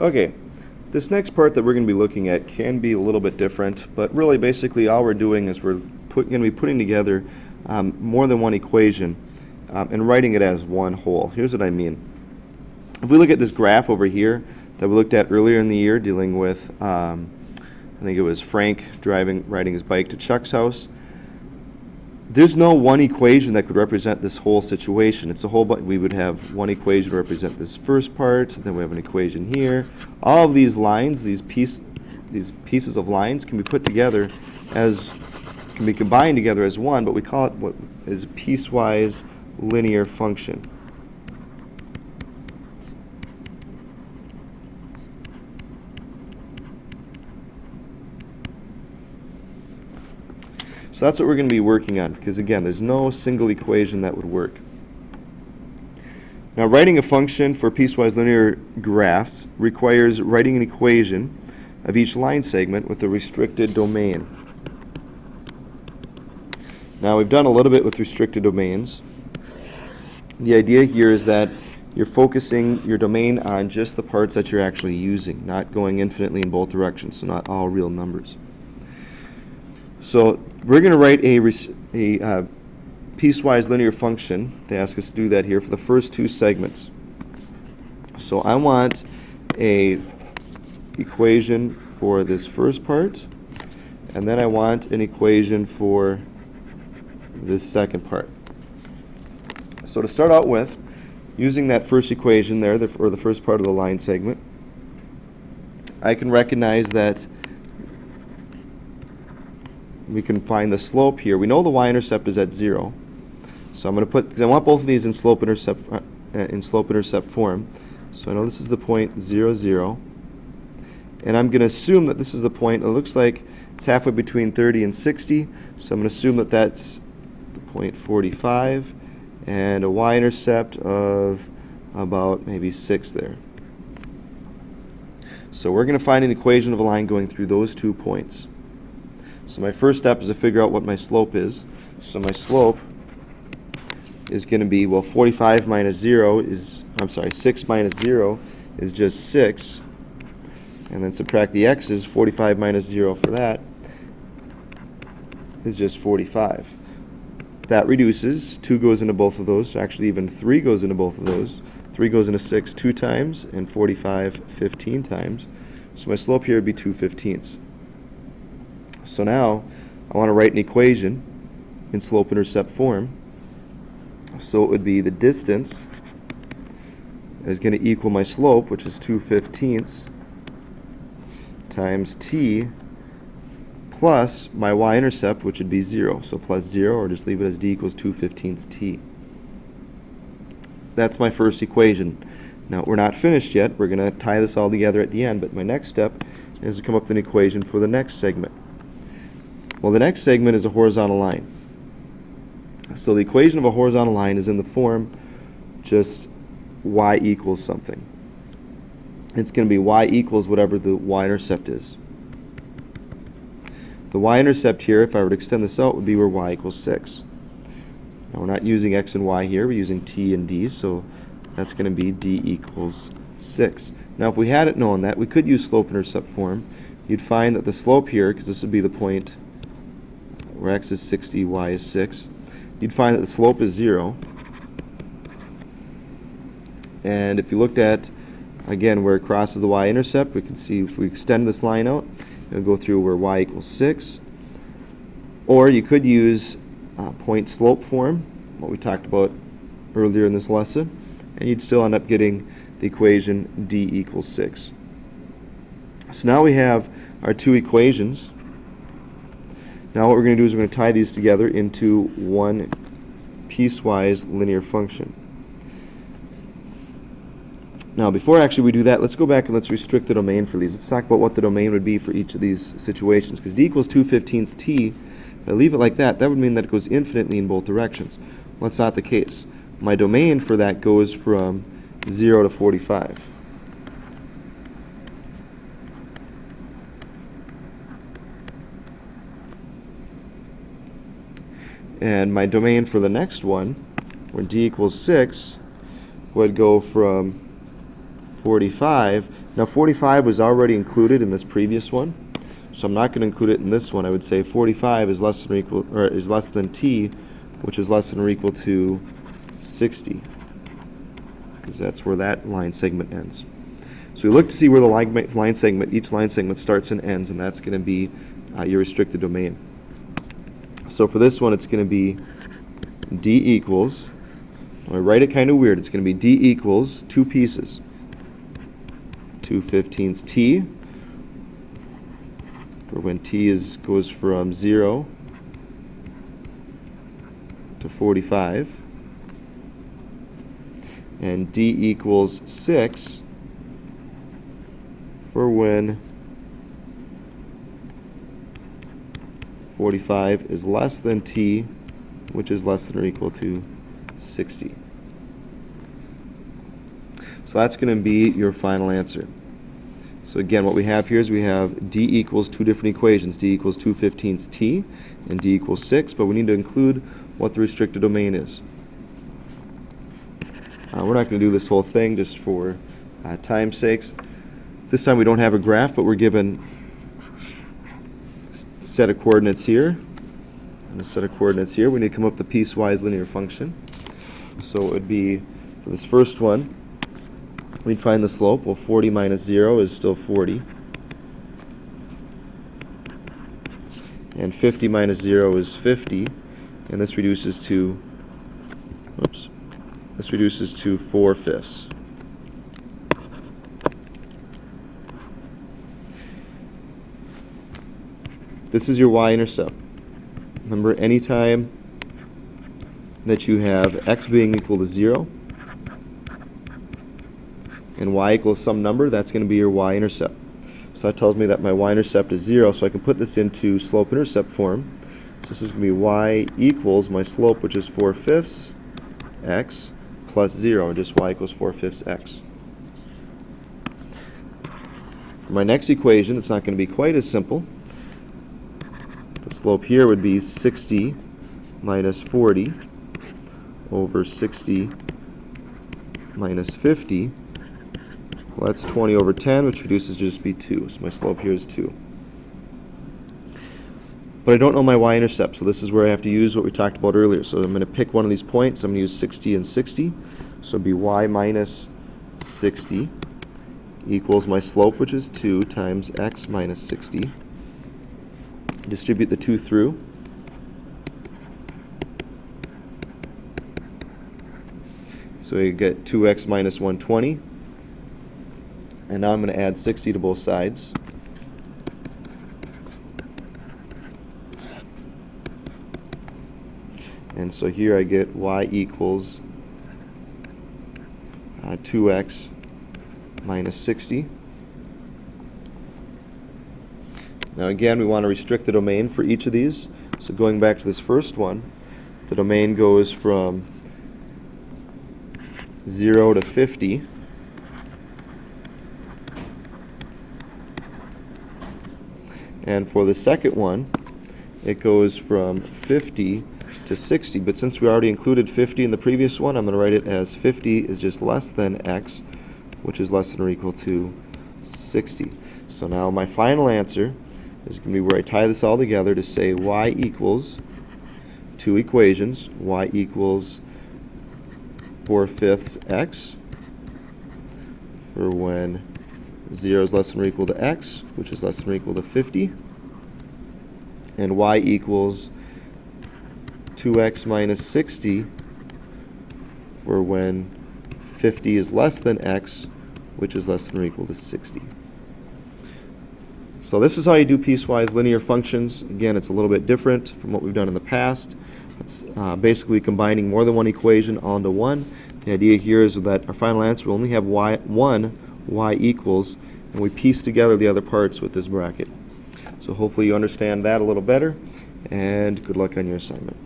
Okay, this next part that we're going to be looking at can be a little bit different, but really basically all we're doing is we're going to be putting together more than one equation and writing it as one whole. Here's what I mean. If we look at this graph over here that we looked at earlier in the year dealing with, I think it was Frank riding his bike to Chuck's house, there's no one equation that could represent this whole situation. It's a whole bunch. We would have one equation to represent this first part, then we have an equation here. All of these lines, these pieces of lines can be put together can be combined together as one, but we call it what is a piecewise linear function. So that's what we're going to be working on, because again, there's no single equation that would work. Now, writing a function for piecewise linear graphs requires writing an equation of each line segment with a restricted domain. Now, we've done a little bit with restricted domains. The idea here is that you're focusing your domain on just the parts that you're actually using, not going infinitely in both directions, so not all real numbers. So we're going to write a piecewise linear function. They ask us to do that here for the first two segments. So I want a equation for this first part, and then I want an equation for this second part. So to start out with, using that first equation there, or the first part of the line segment, I can recognize that we can find the slope here. We know the y-intercept is at 0. So I'm going to put, because I want both of these in slope-intercept form. So I know this is the point 0, 0. And I'm going to assume that this is the point, it looks like it's halfway between 30 and 60. So I'm going to assume that that's the point 45 and a y-intercept of about maybe 6 there. So we're going to find an equation of a line going through those 2 points. So my first step is to figure out what my slope is. So my slope is going to be, well, 45 minus 0 is, 6 minus 0 is just 6. And then subtract the x's, 45 minus 0 for that is just 45. That reduces. 2 goes into both of those. Actually, even 3 goes into both of those. 3 goes into 6 2 times, and 45 15 times. So my slope here would be 2/15. So now I want to write an equation in slope-intercept form. So it would be the distance is going to equal my slope, which is 2/15, times t plus my y-intercept, which would be 0. So plus 0, or just leave it as d equals 2/15 t. That's my first equation. Now, we're not finished yet. We're going to tie this all together at the end, but my next step is to come up with an equation for the next segment. Well, the next segment is a horizontal line. So the equation of a horizontal line is in the form just y equals something. It's going to be y equals whatever the y-intercept is. The y-intercept here, if I were to extend this out, would be where y equals 6. Now, we're not using x and y here. We're using t and d, so that's going to be d equals 6. Now, if we hadn't known that, we could use slope-intercept form. You'd find that the slope here, because this would be the point where x is 60, y is 6, you'd find that the slope is 0. And if you looked at, again, where it crosses the y-intercept, we can see if we extend this line out, it'll go through where y equals 6. Or you could use point slope form, what we talked about earlier in this lesson, and you'd still end up getting the equation d equals 6. So now we have our two equations. Now what we're going to do is we're going to tie these together into one piecewise linear function. Now before actually we do that, let's go back and let's restrict the domain for these. Let's talk about what the domain would be for each of these situations. Because d equals 2/15 t, if I leave it like that, that would mean that it goes infinitely in both directions. Well, that's not the case. My domain for that goes from 0 to 45. And my domain for the next one, where d equals 6, would go from 45. Now 45 was already included in this previous one, so I'm not going to include it in this one. I would say 45 is less than or equal, or is less than t, which is less than or equal to 60, because that's where that line segment ends. So we look to see where the each line segment starts and ends, and that's going to be your restricted domain. So for this one, it's going to be d equals, I write it kind of weird, it's going to be d equals two pieces, 2/15 t, for when t goes from 0 to 45, and d equals 6 for when 45 is less than t, which is less than or equal to 60. So that's going to be your final answer. So again, what we have here is we have d equals two different equations. D equals 2/15 t and d equals 6, but we need to include what the restricted domain is. We're not going to do this whole thing just for time's sakes. This time we don't have a graph, but we're given a set of coordinates here and a set of coordinates here. We need to come up with the piecewise linear function. So it would be, for this first one, we'd find the slope. Well, 40 minus 0 is still 40. And 50 minus 0 is 50. And this reduces to, this reduces to 4/5. This is your y-intercept. Remember, anytime that you have x being equal to 0 and y equals some number, that's going to be your y-intercept. So that tells me that my y-intercept is 0, so I can put this into slope-intercept form. So this is going to be y equals my slope, which is 4/5 x, plus 0, or just y equals 4/5 x. For my next equation, it's not going to be quite as simple. The slope here would be 60 minus 40 over 60 minus 50. Well, that's 20 over 10, which reduces to just be 2. So my slope here is 2. But I don't know my y-intercept, so this is where I have to use what we talked about earlier. So I'm going to pick one of these points. I'm going to use 60 and 60. So it'd be y minus 60 equals my slope, which is 2, times x minus 60. Distribute the 2 through. So you get 2x minus 120. And now I'm going to add 60 to both sides. And so here I get y equals 2x minus 60. Now again, we want to restrict the domain for each of these. So going back to this first one, the domain goes from 0 to 50. And for the second one, it goes from 50 to 60. But since we already included 50 in the previous one, I'm going to write it as 50 is just less than x, which is less than or equal to 60. So now my final answer is going to be where I tie this all together to say y equals two equations. Y equals 4/5 x for when 0 is less than or equal to x, which is less than or equal to 50. And y equals 2x minus 60 for when 50 is less than x, which is less than or equal to 60. So this is how you do piecewise linear functions. Again, it's a little bit different from what we've done in the past. It's basically combining more than one equation onto one. The idea here is that our final answer will only have y equals, and we piece together the other parts with this bracket. So hopefully you understand that a little better, and good luck on your assignment.